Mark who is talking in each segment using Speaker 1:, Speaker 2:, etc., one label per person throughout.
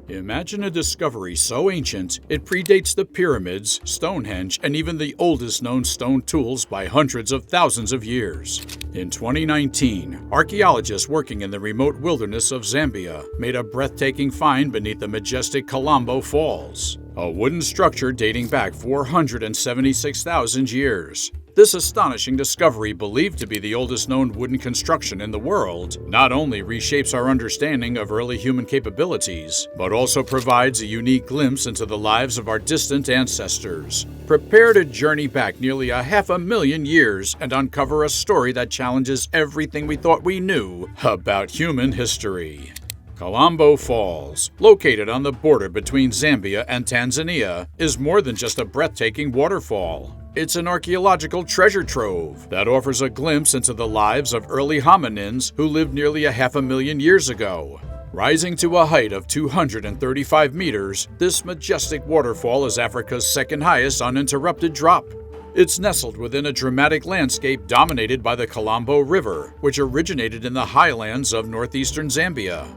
Speaker 1: Imagine a discovery so ancient it predates the pyramids, Stonehenge, and even the oldest known stone tools by hundreds of thousands of years. In 2019, archaeologists working in the remote wilderness of Zambia made a breathtaking find beneath the majestic Colombo Falls, a wooden structure dating back 476,000 years. This astonishing discovery, believed to be the oldest known wooden construction in the world, not only reshapes our understanding of early human capabilities, but also provides a unique glimpse into the lives of our distant ancestors. Prepare to journey back nearly 500,000 years and uncover a story that challenges everything we thought we knew about human history. Colombo Falls, located on the border between Zambia and Tanzania, is more than just a breathtaking waterfall. It's an archaeological treasure trove that offers a glimpse into the lives of early hominins who lived nearly 500,000 years ago. Rising to a height of 235 meters, this majestic waterfall is Africa's second highest uninterrupted drop. It's nestled within a dramatic landscape dominated by the Colombo River, which originated in the highlands of northeastern Zambia.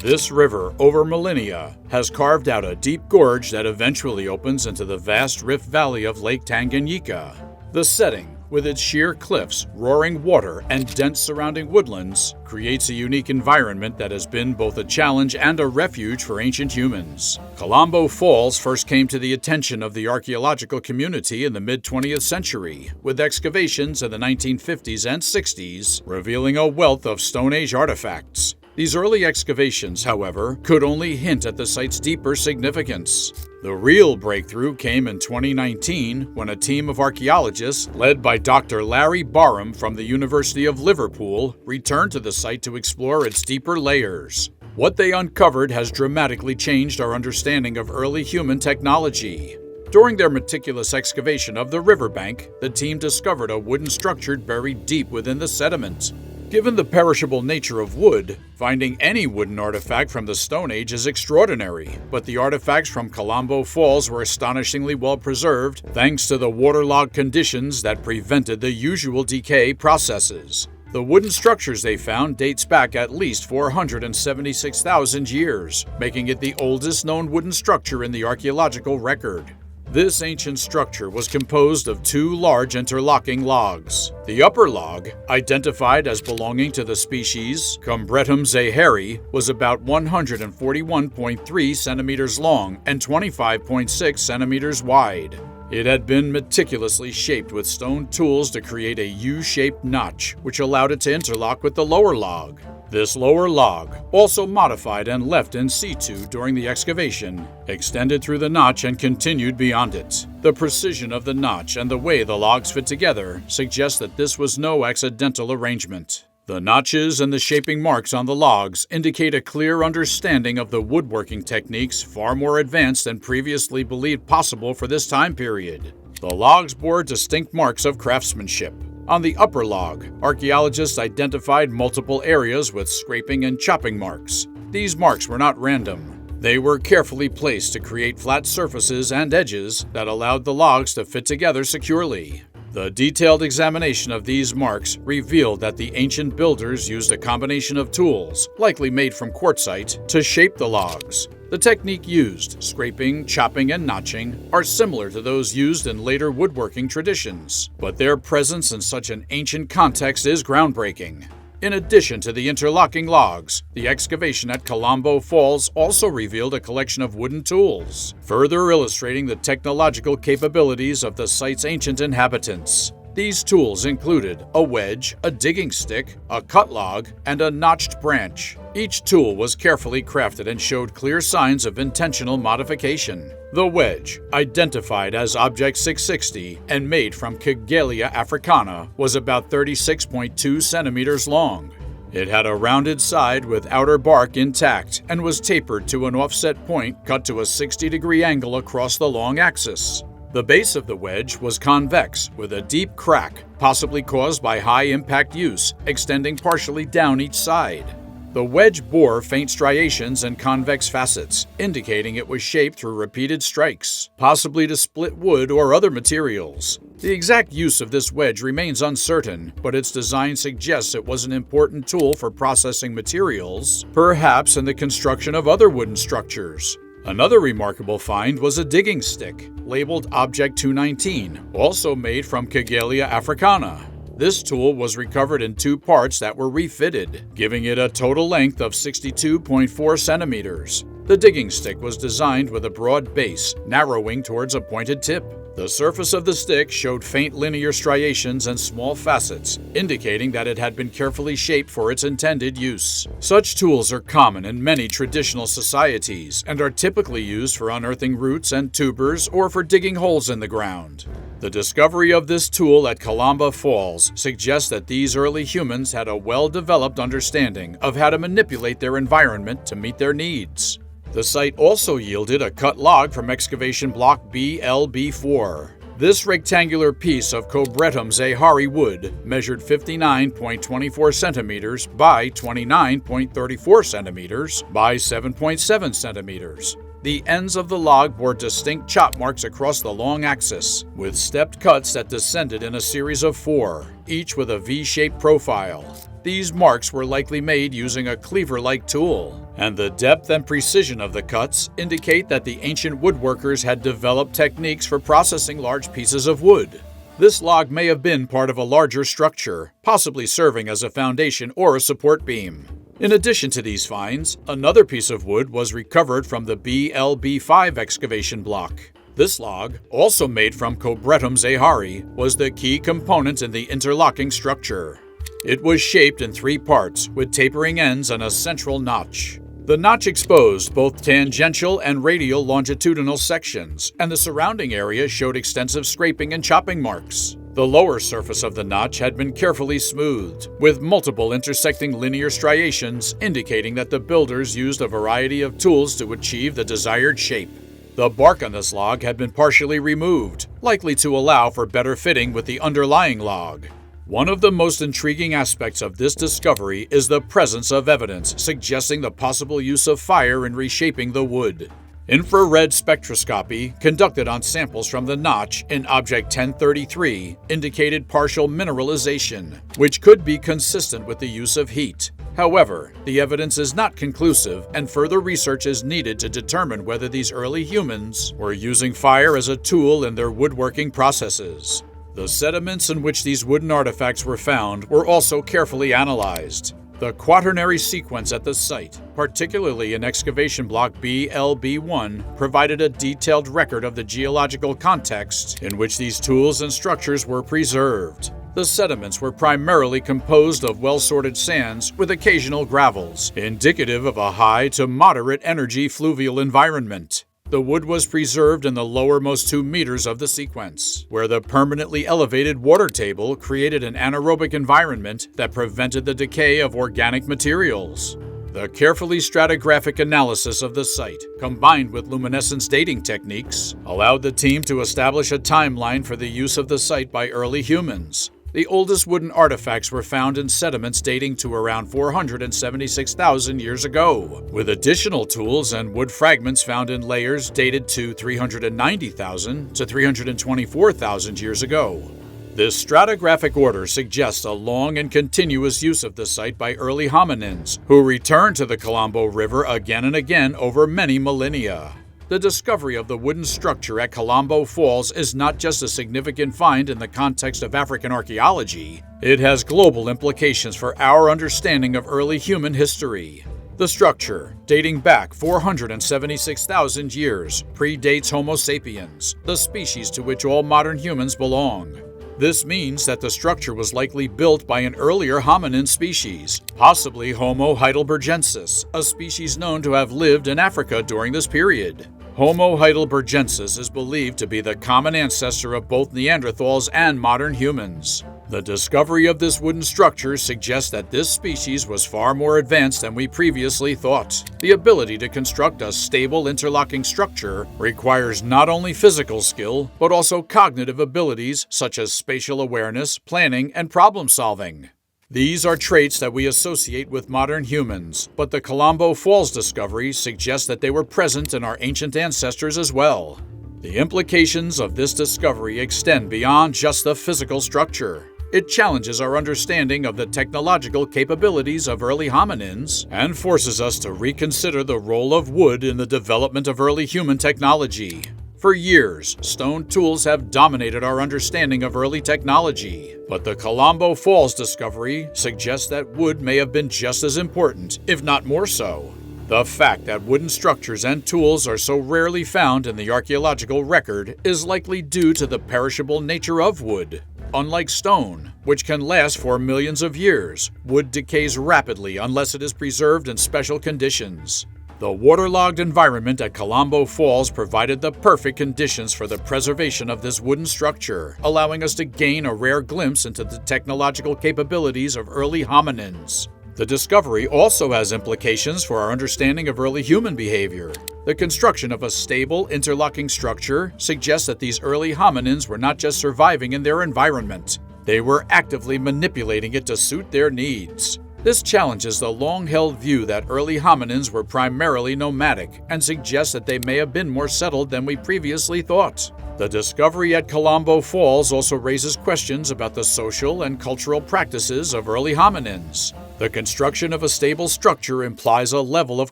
Speaker 1: This river, over millennia, has carved out a deep gorge that eventually opens into the vast rift valley of Lake Tanganyika. The setting, with its sheer cliffs, roaring water, and dense surrounding woodlands, creates a unique environment that has been both a challenge and a refuge for ancient humans. Colombo Falls first came to the attention of the archaeological community in the mid-20th century, with excavations in the 1950s and 60s revealing a wealth of Stone Age artifacts. These early excavations, however, could only hint at the site's deeper significance. The real breakthrough came in 2019 when a team of archaeologists, led by Dr. Larry Barham from the University of Liverpool, returned to the site to explore its deeper layers. What they uncovered has dramatically changed our understanding of early human technology. During their meticulous excavation of the riverbank, the team discovered a wooden structure buried deep within the sediment. Given the perishable nature of wood, finding any wooden artifact from the Stone Age is extraordinary, but the artifacts from Colombo Falls were astonishingly well preserved thanks to the waterlogged conditions that prevented the usual decay processes. The wooden structures they found dates back at least 476,000 years, making it the oldest known wooden structure in the archaeological record. This ancient structure was composed of two large interlocking logs. The upper log, identified as belonging to the species Combretum zahari, was about 141.3 centimeters long and 25.6 centimeters wide. It had been meticulously shaped with stone tools to create a U-shaped notch, which allowed it to interlock with the lower log. This lower log, also modified and left in situ during the excavation, extended through the notch and continued beyond it. The precision of the notch and the way the logs fit together suggest that this was no accidental arrangement. The notches and the shaping marks on the logs indicate a clear understanding of the woodworking techniques far more advanced than previously believed possible for this time period. The logs bore distinct marks of craftsmanship. On the upper log, archaeologists identified multiple areas with scraping and chopping marks. These marks were not random. They were carefully placed to create flat surfaces and edges that allowed the logs to fit together securely. The detailed examination of these marks revealed that the ancient builders used a combination of tools, likely made from quartzite, to shape the logs. The technique used, scraping, chopping, and notching, are similar to those used in later woodworking traditions, but their presence in such an ancient context is groundbreaking. In addition to the interlocking logs, the excavation at Colombo Falls also revealed a collection of wooden tools, further illustrating the technological capabilities of the site's ancient inhabitants. These tools included a wedge, a digging stick, a cut log, and a notched branch. Each tool was carefully crafted and showed clear signs of intentional modification. The wedge, identified as Object 660 and made from Cagelia africana, was about 36.2 centimeters long. It had a rounded side with outer bark intact and was tapered to an offset point cut to a 60-degree angle across the long axis. The base of the wedge was convex, with a deep crack, possibly caused by high-impact use, extending partially down each side. The wedge bore faint striations and convex facets, indicating it was shaped through repeated strikes, possibly to split wood or other materials. The exact use of this wedge remains uncertain, but its design suggests it was an important tool for processing materials, perhaps in the construction of other wooden structures. Another remarkable find was a digging stick, labeled Object 219, also made from Cagelia africana. This tool was recovered in 2 parts that were refitted, giving it a total length of 62.4 centimeters. The digging stick was designed with a broad base, narrowing towards a pointed tip. The surface of the stick showed faint linear striations and small facets, indicating that it had been carefully shaped for its intended use. Such tools are common in many traditional societies and are typically used for unearthing roots and tubers or for digging holes in the ground. The discovery of this tool at Colombo Falls suggests that these early humans had a well-developed understanding of how to manipulate their environment to meet their needs. The site also yielded a cut log from excavation block BLB4. This rectangular piece of Cobretum zahari wood measured 59.24 centimeters by 29.34 centimeters by 7.7 centimeters. The ends of the log bore distinct chop marks across the long axis, with stepped cuts that descended in a series of 4, each with a V-shaped profile. These marks were likely made using a cleaver-like tool, and the depth and precision of the cuts indicate that the ancient woodworkers had developed techniques for processing large pieces of wood. This log may have been part of a larger structure, possibly serving as a foundation or a support beam. In addition to these finds, another piece of wood was recovered from the BLB5 excavation block. This log, also made from Cobretum zahari, was the key component in the interlocking structure. It was shaped in 3 parts, with tapering ends and a central notch. The notch exposed both tangential and radial longitudinal sections, and the surrounding area showed extensive scraping and chopping marks. The lower surface of the notch had been carefully smoothed, with multiple intersecting linear striations indicating that the builders used a variety of tools to achieve the desired shape. The bark on this log had been partially removed, likely to allow for better fitting with the underlying log. One of the most intriguing aspects of this discovery is the presence of evidence suggesting the possible use of fire in reshaping the wood. Infrared spectroscopy, conducted on samples from the notch in Object 1033, indicated partial mineralization, which could be consistent with the use of heat. However, the evidence is not conclusive, and further research is needed to determine whether these early humans were using fire as a tool in their woodworking processes. The sediments in which these wooden artifacts were found were also carefully analyzed. The quaternary sequence at the site, particularly in excavation block BLB1, provided a detailed record of the geological context in which these tools and structures were preserved. The sediments were primarily composed of well-sorted sands with occasional gravels, indicative of a high to moderate energy fluvial environment. The wood was preserved in the lowermost 2 meters of the sequence, where the permanently elevated water table created an anaerobic environment that prevented the decay of organic materials. The carefully stratigraphic analysis of the site, combined with luminescence dating techniques, allowed the team to establish a timeline for the use of the site by early humans. The oldest wooden artifacts were found in sediments dating to around 476,000 years ago, with additional tools and wood fragments found in layers dated to 390,000 to 324,000 years ago. This stratigraphic order suggests a long and continuous use of the site by early hominins, who returned to the Colombo River again and again over many millennia. The discovery of the wooden structure at Colombo Falls is not just a significant find in the context of African archaeology, it has global implications for our understanding of early human history. The structure, dating back 476,000 years, predates Homo sapiens, the species to which all modern humans belong. This means that the structure was likely built by an earlier hominin species, possibly Homo heidelbergensis, a species known to have lived in Africa during this period. Homo heidelbergensis is believed to be the common ancestor of both Neanderthals and modern humans. The discovery of this wooden structure suggests that this species was far more advanced than we previously thought. The ability to construct a stable interlocking structure requires not only physical skill, but also cognitive abilities such as spatial awareness, planning, and problem solving. These are traits that we associate with modern humans, but the Colombo Falls discovery suggests that they were present in our ancient ancestors as well. The implications of this discovery extend beyond just the physical structure. It challenges our understanding of the technological capabilities of early hominins and forces us to reconsider the role of wood in the development of early human technology. For years, stone tools have dominated our understanding of early technology, but the Colombo Falls discovery suggests that wood may have been just as important, if not more so. The fact that wooden structures and tools are so rarely found in the archaeological record is likely due to the perishable nature of wood. Unlike stone, which can last for millions of years, wood decays rapidly unless it is preserved in special conditions. The waterlogged environment at Colombo Falls provided the perfect conditions for the preservation of this wooden structure, allowing us to gain a rare glimpse into the technological capabilities of early hominins. The discovery also has implications for our understanding of early human behavior. The construction of a stable, interlocking structure suggests that these early hominins were not just surviving in their environment. They were actively manipulating it to suit their needs. This challenges the long-held view that early hominins were primarily nomadic and suggests that they may have been more settled than we previously thought. The discovery at Colombo Falls also raises questions about the social and cultural practices of early hominins. The construction of a stable structure implies a level of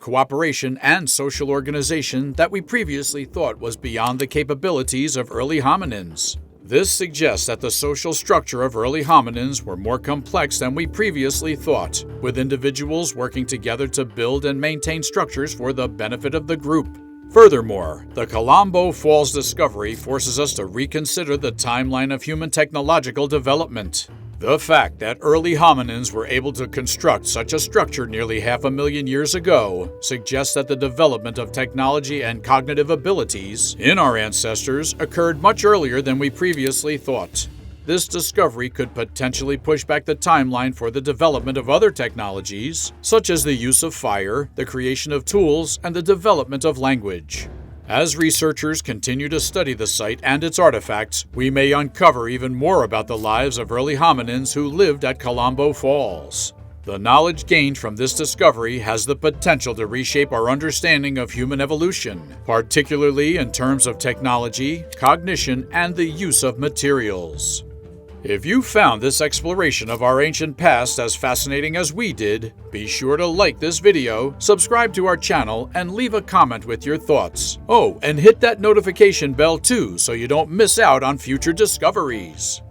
Speaker 1: cooperation and social organization that we previously thought was beyond the capabilities of early hominins. This suggests that the social structure of early hominins were more complex than we previously thought, with individuals working together to build and maintain structures for the benefit of the group. Furthermore, the Colombo Falls discovery forces us to reconsider the timeline of human technological development. The fact that early hominins were able to construct such a structure nearly 500,000 years ago suggests that the development of technology and cognitive abilities in our ancestors occurred much earlier than we previously thought. This discovery could potentially push back the timeline for the development of other technologies, such as the use of fire, the creation of tools, and the development of language. As researchers continue to study the site and its artifacts, we may uncover even more about the lives of early hominins who lived at Colombo Falls. The knowledge gained from this discovery has the potential to reshape our understanding of human evolution, particularly in terms of technology, cognition, and the use of materials. If you found this exploration of our ancient past as fascinating as we did, be sure to like this video, subscribe to our channel, and leave a comment with your thoughts. Oh, and hit that notification bell too so you don't miss out on future discoveries.